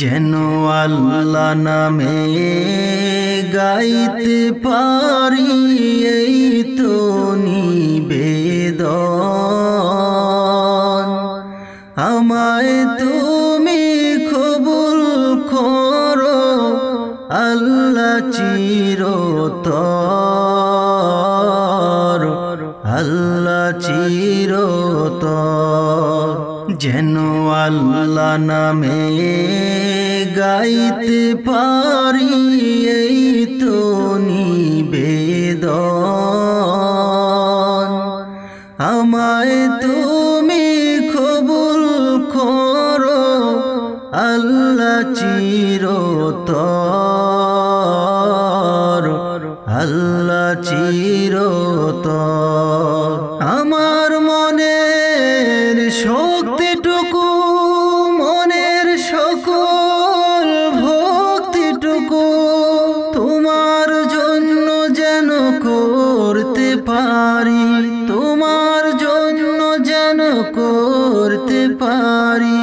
যেন আল্লাহ নামে গাইতে পারি এই তো নিবেদন। আমায় তুমি কবুল করো আল্লাহ চিরতর, আল্লাহ চিরতর। যেন আল্লাহ নামে গাইতে পারি এই তো নিবেদন। আমায় তুমি কবুল করো আল্লাহ চিরতর, আল্লাহ চিরতর। আমার মনের শক্তিটুকু, মনের সকল ভক্তিটুকু তোমার জন্য যেন করতে পারি, তোমার জন্য যেন করতে পারি।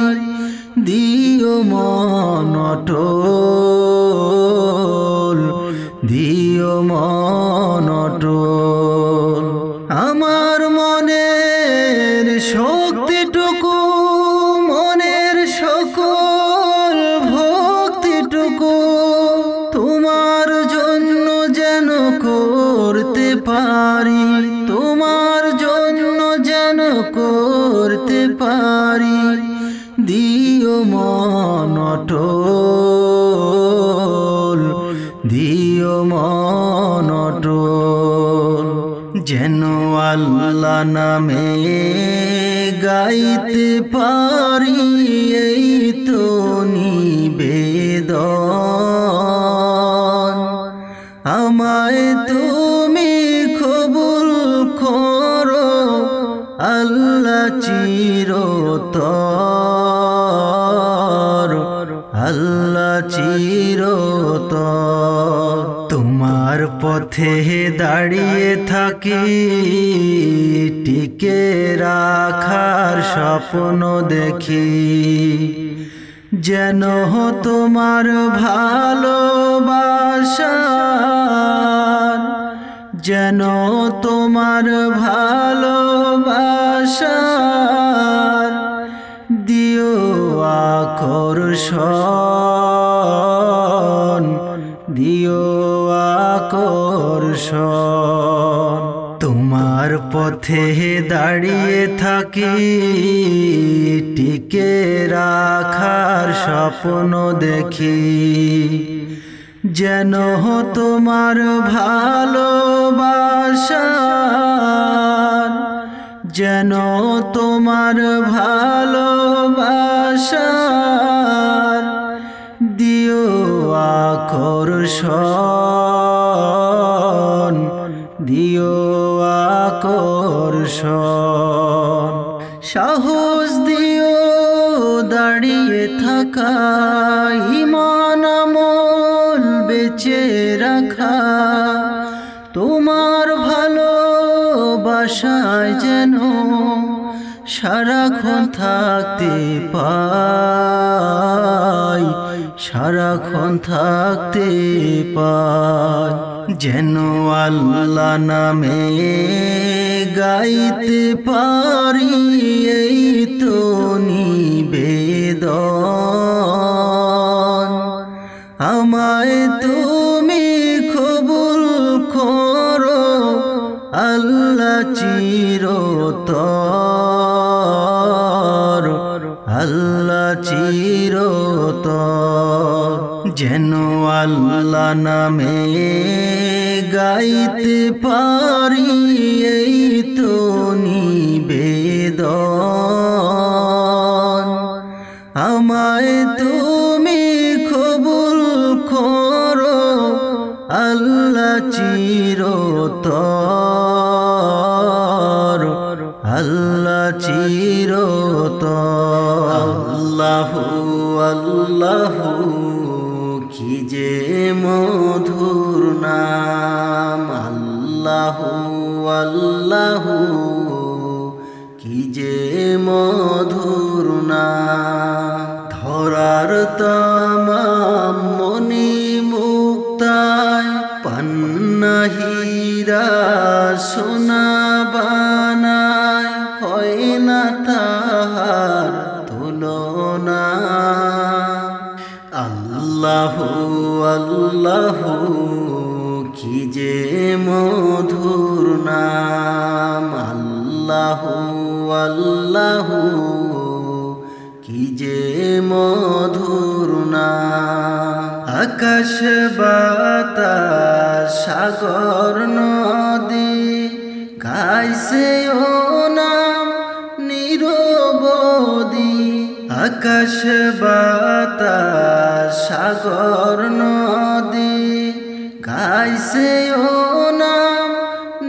দিও মন অটল, দিও মন অটল। আমার মনের শক্তিটুকু, মনের সকল ভক্তিটুকু তোমার জন্য যেন করতে পারি, তোমার জন্য যেন করতে পারি। দিও মন অটল, দিও মন অটল। যেন আল্লাহ নামে গাইতে পারি এই তো নিবেদন। আমায় তুমি কবুল করো আল্লাহ চিরতর, আল্লাহ চিরতর। তোমার পথে দাঁড়িয়ে থাকি, টিকে রাখার স্বপ্ন দেখি। যেন তোমার ভালোবাসার, যেন তোমার ভালোবাসার দিও আকর্ষণ, দিও আকর্ষণ। তোমার পথে দাঁড়িয়ে থাকি, টিকে রাখার স্বপ্ন দেখি। যেন তোমার ভালোবাসার, যেন তোমার ভালোবাসার দিও আকর্ষণ, দিও আকর্ষণ। সাহস দিও দাঁড়িয়ে থাকা, ঈমান আমল বেঁচে রাখা। তোমার ভালোবাসায় যেন সারাক্ষণ থাকতে পাই, সারাক্ষণ থাকতে পাই। যেন আল্লাহ নামে গাইতে পারি এই তো নিবেদন। আমায় তুমি কবুল করো আল্লাহ চিরতর, আল্লাহ চিরতর। যেন আল্লাহ নামে গাইতে পারি এই তো নিবেদন। আমায় তুমি কবুল করো আল্লাহ চিরতর, আল্লাহ চিরতর। আল্লাহু আল্লাহু কি যে মধুর নাম, আল্লাহু আল্লাহু কি যে মধুর নাম। ধরার তামাম মনি মুক্তায় পান্না হীরা সোনা বানায় হয় না তাহার তুলনা। আল্লাহু আল্লাহু কি যে মধুর নাম, আল্লাহু আল্লাহু কি যে মধুর নাম। আকাশ বাতাস সাগর নদী গাইছে ও নাম নিরবধি। আকাশ বাতাস সাগর নদী গাইছে ও নাম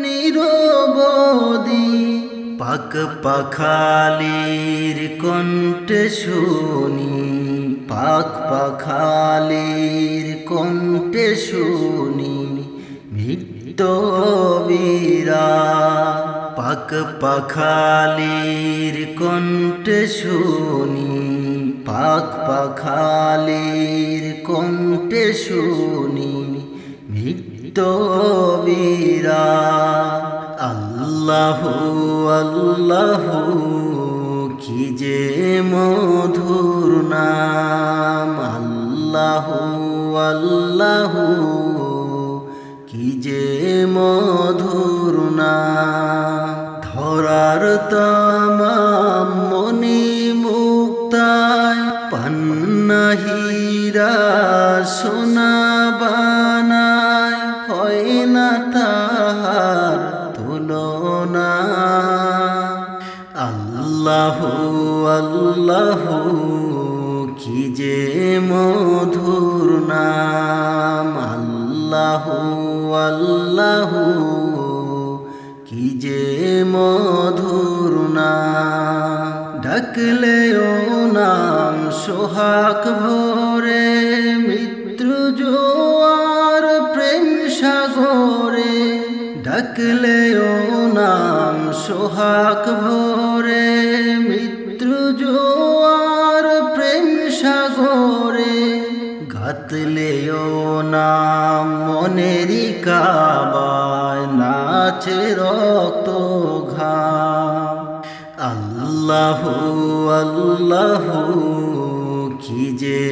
নিরবধি। পাক পাখালির কণ্ঠে শুনি, পাক পাখালির কণ্ঠে শুনি ভিক্তবীরা। পাক পাখালির কণ্ঠে শুনি, পাক পাখালির কণ্ঠে শুনি ভিক্তবীরা। আল্লাহু আল্লাহু কি যে মধুর নাম, আল্লাহু আল্লাহু কি যে মধুর নাম। ধরার তামাম মনি মুক্তায় পান্না হীরা সোনা বানায় হয় না তাহার তুলনা। আল্লাহু আল্লাহু কি যে মধুর নাম, আল্লাহু আল্লাহু কি যে মধুর নাম। ডাকলে ও নাম সোহাগ ভরে মৃত্যু জোয়ার প্রেম সাগরে। ডাকলে ও নাম সোহাগ ভরে মৃত্যু জোয়ার প্রেম সাগরে। গাতলে ও নাম মনেরই কাবায় নাচে রক্ত ঘাম। আল্লাহু আল্লাহু কি যে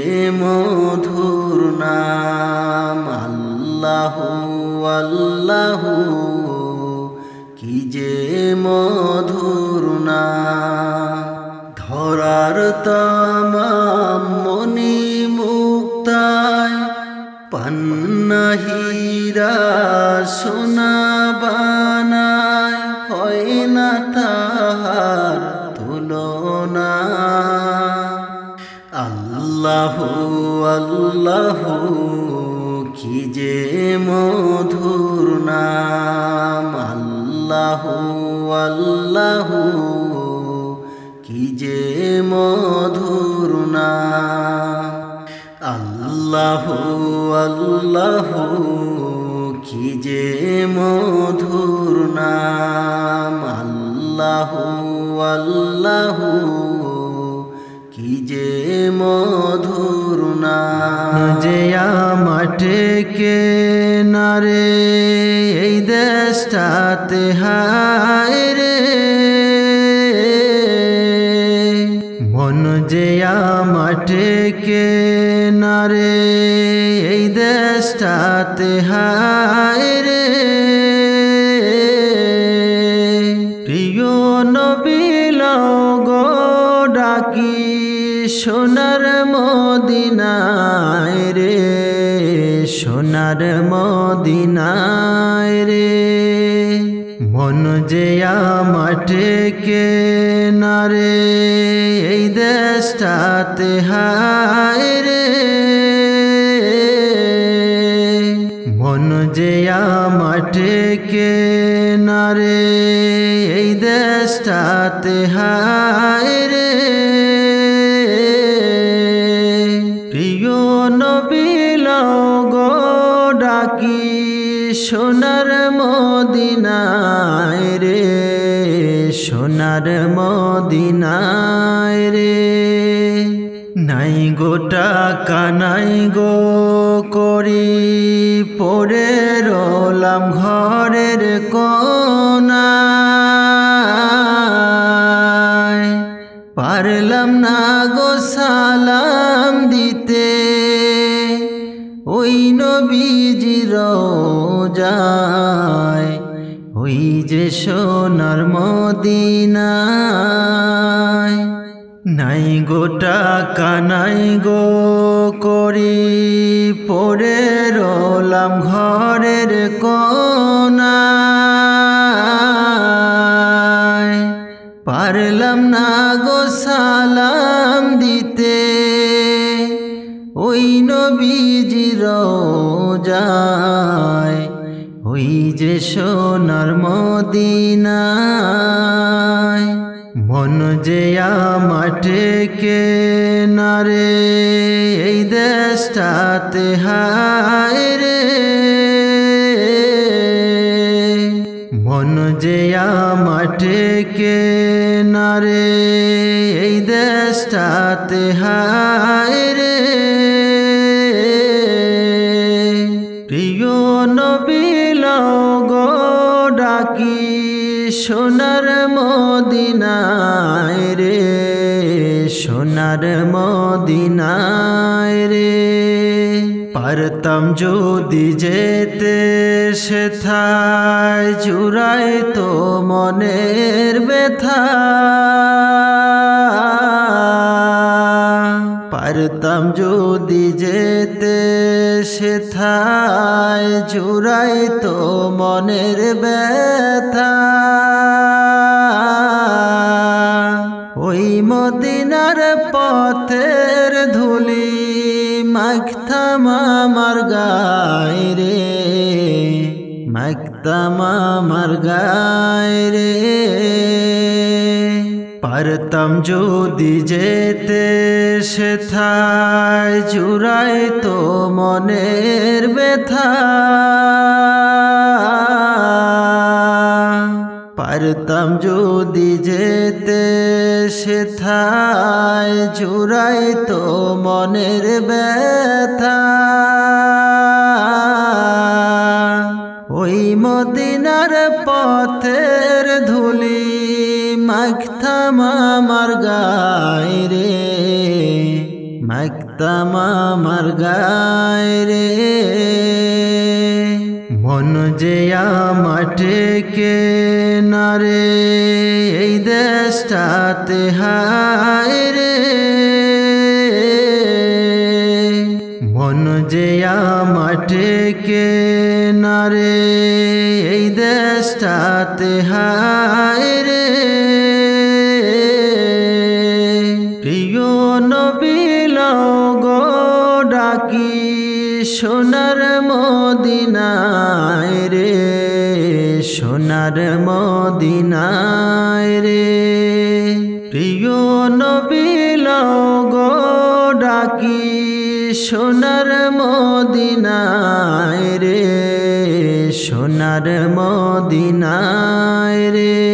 মধুর নাম, আল্লাহু আল্লাহু কি যে মধুর নাম। ধরার তামাম মনি মুক্তায় পান্না হীরা সোনা বানায় হয় না তাহার তুলনা। আল্লাহু আল্লাহু কি যে মধুর নাম, আল্লাহু আল্লাহু কি যে মধুর নাম। আল্লাহু আল্লাহু কি যে মধুর নাম, আল্লাহু আল্লাহু কি যে মধুর নাম। যে মাঠে কে নারে এই দেশটাতে হায় রে, মন যে মাঠে কে নারে এই দেশটাতে হায় রে। প্রিয় নবী লগো ডাকি সোনার মদিনায় রে, সোনার মদিনায় রে। মন যে মাঠে কে নারে এই দেশটাতে হায় রে, মন যে মাঠে কে নারে এই দেশটাতে হায় রে। প্রিয় নবী লগো ডাকি সোনার মদিনায় রে, সোনার মদিনায় রে। নাই নাই গোটা কানাই গো করি পড়ে রলাম ঘরের কোনায় পারলাম না গো সালাম দিতে ওই নবীজির রওজায় ওই যে সোনার মদিনায় নাই গোটা কানাই গো করি পড়ে রলাম ঘরের কোনায় পারলাম না গো সালাম দিতে ওই নবীজির রওজায় ওই যে সোনার মদিনায় মন যে মাঠে নারে এই দেশটাতে হায় রে মন যে মাঠে নারে এই দেশটাতে হায় রে প্রিয় নবী গো ডাকি সোনার মদিনায় রে সোনার মদিনায় রে পারতাম যদি যেতে সেথায় জুড়াই তো মনের ব্যথা পারতাম যদি যেতে সেথায় জুড়াই তো মনের ব্যথা ওই মদিনার পথের ধুলি মাখতাম আমার গায়ে রে মাখতাম আমার গায়ে রে পারতাম যদি যেতে সেথায় জুড়াই তো মনের ব্যথা পারতাম যদি যেতে সেথায় জুড়াই তো মনের ব্যথা ওই মদিনার পথের ধুলি মাখতাম আমার গায়ে রে মাখতাম আমার গায়ে রে মন যে মাঠে নারে এই দেশটাতে হায় রে মন যে মাঠে নারে এই দেশটাতে হায় রে প্রিয় নবী গো ডাকি সোনার মদিনায় রে সোনার মদিনায় রে প্রিয় নবী গো ডাকি সোনার মদিনায় রে সোনার মদিনায় রে।